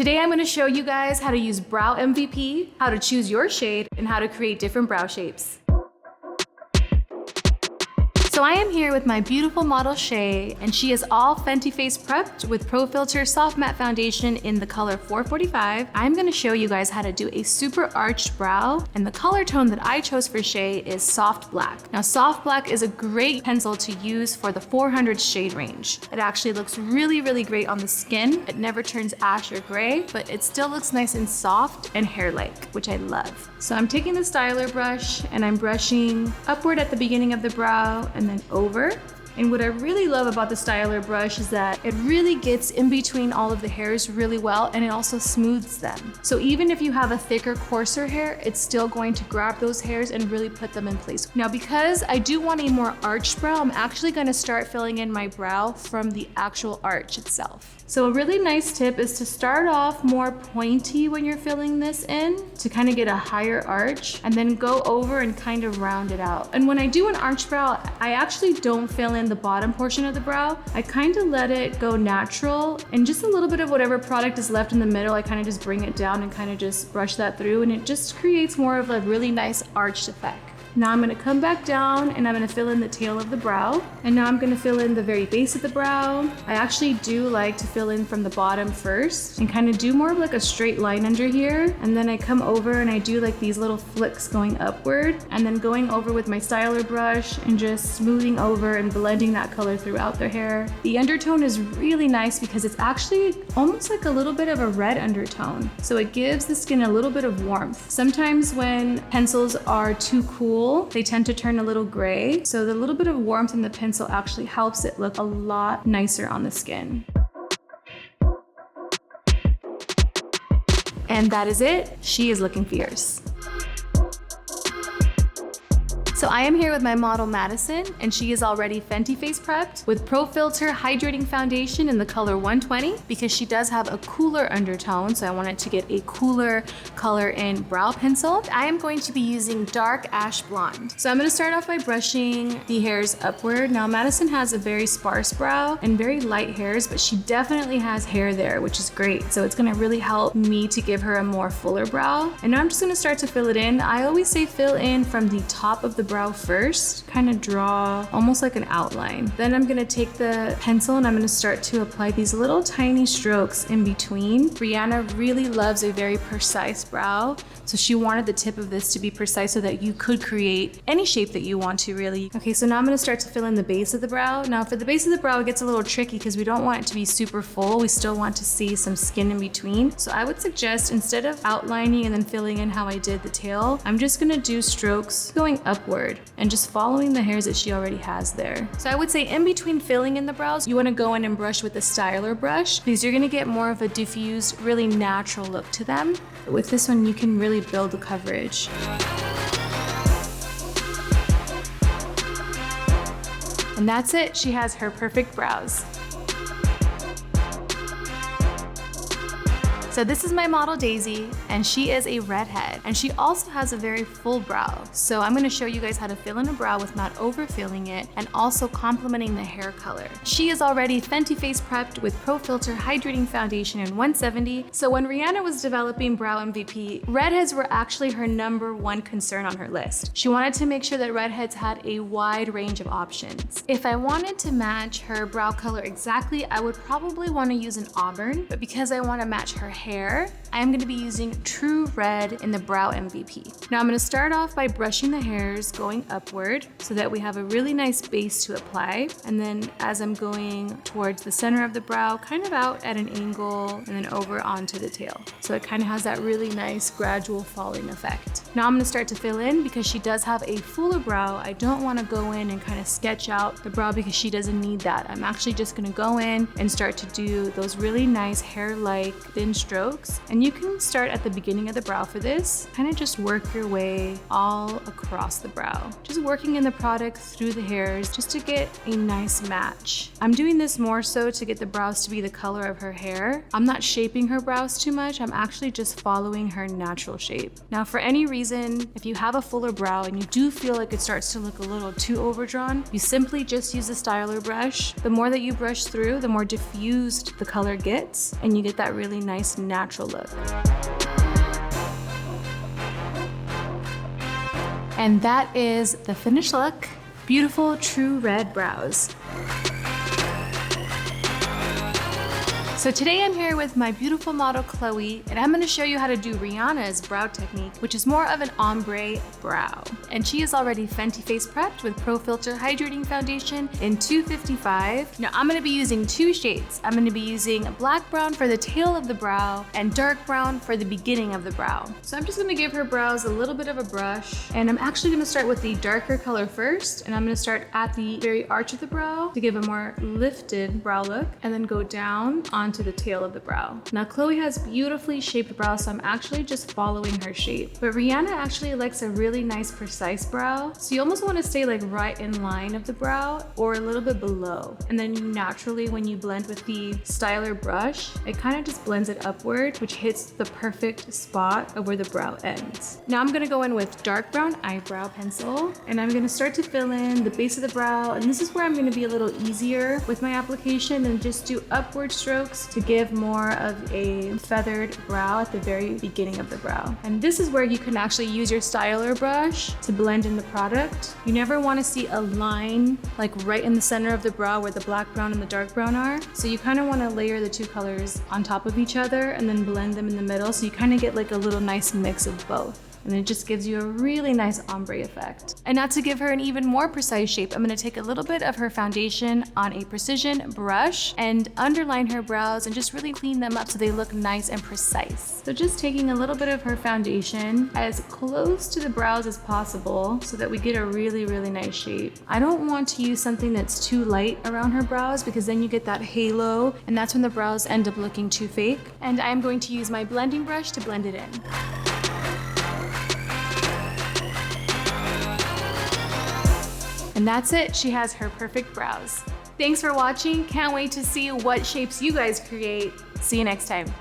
Today I'm gonna show you guys how to use Brow MVP, how to choose your shade, and how to create different brow shapes. So I am here with my beautiful model Shay, and she is all Fenty face prepped with Pro Filter Soft Matte Foundation in the color 445. I'm gonna show you guys how to do a super arched brow, and the color tone that I chose for Shay is soft black. Now soft black is a great pencil to use for the 400 shade range. It actually looks really, really great on the skin. It never turns ash or gray, but it still looks nice and soft and hair-like, which I love. So I'm taking the styler brush and I'm brushing upward at the beginning of the brow and then over. And what I really love about the styler brush is that it really gets in between all of the hairs really well, and it also smooths them. So even if you have a thicker, coarser hair, it's still going to grab those hairs and really put them in place. Now, because I do want a more arched brow, I'm actually gonna start filling in my brow from the actual arch itself. So a really nice tip is to start off more pointy when you're filling this in to kind of get a higher arch, and then go over and kind of round it out. And when I do an arch brow, I actually don't fill in the bottom portion of the brow. I kind of let it go natural, and just a little bit of whatever product is left in the middle, I kind of just bring it down and kind of just brush that through, and it just creates more of a really nice arched effect. Now I'm gonna come back down and I'm gonna fill in the tail of the brow. And now I'm gonna fill in the very base of the brow. I actually do like to fill in from the bottom first and kind of do more of like a straight line under here. And then I come over and I do like these little flicks going upward, and then going over with my styler brush and just smoothing over and blending that color throughout their hair. The undertone is really nice because it's actually almost like a little bit of a red undertone. So it gives the skin a little bit of warmth. Sometimes when pencils are too cool, they tend to turn a little gray. So the little bit of warmth in the pencil actually helps it look a lot nicer on the skin. And that is it. She is looking fierce. So I am here with my model Madison, and she is already Fenty face prepped with Pro Filt'R Hydrating Foundation in the color 120 because she does have a cooler undertone, so I wanted to get a cooler color in brow pencil. I am going to be using dark ash blonde. So I'm gonna start off by brushing the hairs upward. Now Madison has a very sparse brow and very light hairs, but she definitely has hair there, which is great. So it's gonna really help me to give her a more fuller brow. And now I'm just gonna start to fill it in. I always say fill in from the top of the brow first, kind of draw almost like an outline. Then I'm gonna take the pencil and I'm gonna start to apply these little tiny strokes in between. Rihanna really loves a very precise brow, so she wanted the tip of this to be precise so that you could create any shape that you want to really. Okay, so now I'm gonna start to fill in the base of the brow. Now for the base of the brow, it gets a little tricky because we don't want it to be super full. We still want to see some skin in between. So I would suggest instead of outlining and then filling in how I did the tail, I'm just gonna do strokes going upward and just following the hairs that she already has there. So I would say in between filling in the brows, you wanna go in and brush with the styler brush because you're gonna get more of a diffused, really natural look to them. But with this one, you can really build the coverage. And that's it, she has her perfect brows. So this is my model Daisy, and she is a redhead, and she also has a very full brow. So I'm gonna show you guys how to fill in a brow with not overfilling it and also complementing the hair color. She is already Fenty face prepped with Pro Filt'R Hydrating Foundation in 170. So when Rihanna was developing Brow MVP, redheads were actually her #1 concern on her list. She wanted to make sure that redheads had a wide range of options. If I wanted to match her brow color exactly, I would probably wanna use an auburn, but because I wanna match her hair, I am gonna be using True Red in the Brow MVP. Now I'm gonna start off by brushing the hairs going upward so that we have a really nice base to apply. And then as I'm going towards the center of the brow, kind of out at an angle and then over onto the tail. So it kind of has that really nice gradual falling effect. Now I'm gonna start to fill in because she does have a fuller brow. I don't wanna go in and kind of sketch out the brow because she doesn't need that. I'm actually just gonna go in and start to do those really nice hair-like thin strokes. And you can start at the beginning of the brow for this, kind of just work your way all across the brow. Just working in the product through the hairs just to get a nice match. I'm doing this more so to get the brows to be the color of her hair. I'm not shaping her brows too much. I'm actually just following her natural shape. Now for any reason, if you have a fuller brow and you do feel like it starts to look a little too overdrawn, you simply just use a styler brush. The more that you brush through, the more diffused the color gets, and you get that really nice natural look. And that is the finished look. Beautiful, true red brows. So today I'm here with my beautiful model Chloe, and I'm gonna show you how to do Rihanna's brow technique, which is more of an ombre brow. And she is already Fenty Face prepped with Pro Filter Hydrating Foundation in 255. Now I'm gonna be using two shades. I'm gonna be using black brown for the tail of the brow and dark brown for the beginning of the brow. So I'm just gonna give her brows a little bit of a brush, and I'm actually gonna start with the darker color first, and I'm gonna start at the very arch of the brow to give a more lifted brow look, and then go down onto the tail of the brow. Now Chloe has beautifully shaped brows, so I'm actually just following her shape. But Rihanna actually likes a really nice precise brow, so you almost want to stay like right in line of the brow or a little bit below. And then naturally when you blend with the styler brush, it kind of just blends it upward, which hits the perfect spot of where the brow ends. Now I'm gonna go in with dark brown eyebrow pencil, and I'm gonna start to fill in the base of the brow, and this is where I'm gonna be a little easier with my application and just do upward strokes to give more of a feathered brow at the very beginning of the brow. And this is where you can actually use your styler brush to blend in the product. You never want to see a line like right in the center of the brow where the black brown and the dark brown are. So you kind of want to layer the two colors on top of each other and then blend them in the middle, so you kind of get like a little nice mix of both. And it just gives you a really nice ombre effect. And now to give her an even more precise shape, I'm gonna take a little bit of her foundation on a precision brush and underline her brows and just really clean them up so they look nice and precise. So just taking a little bit of her foundation as close to the brows as possible so that we get a really, really nice shape. I don't want to use something that's too light around her brows because then you get that halo, and that's when the brows end up looking too fake. And I'm going to use my blending brush to blend it in. And that's it, she has her perfect brows. Thanks for watching, can't wait to see what shapes you guys create. See you next time.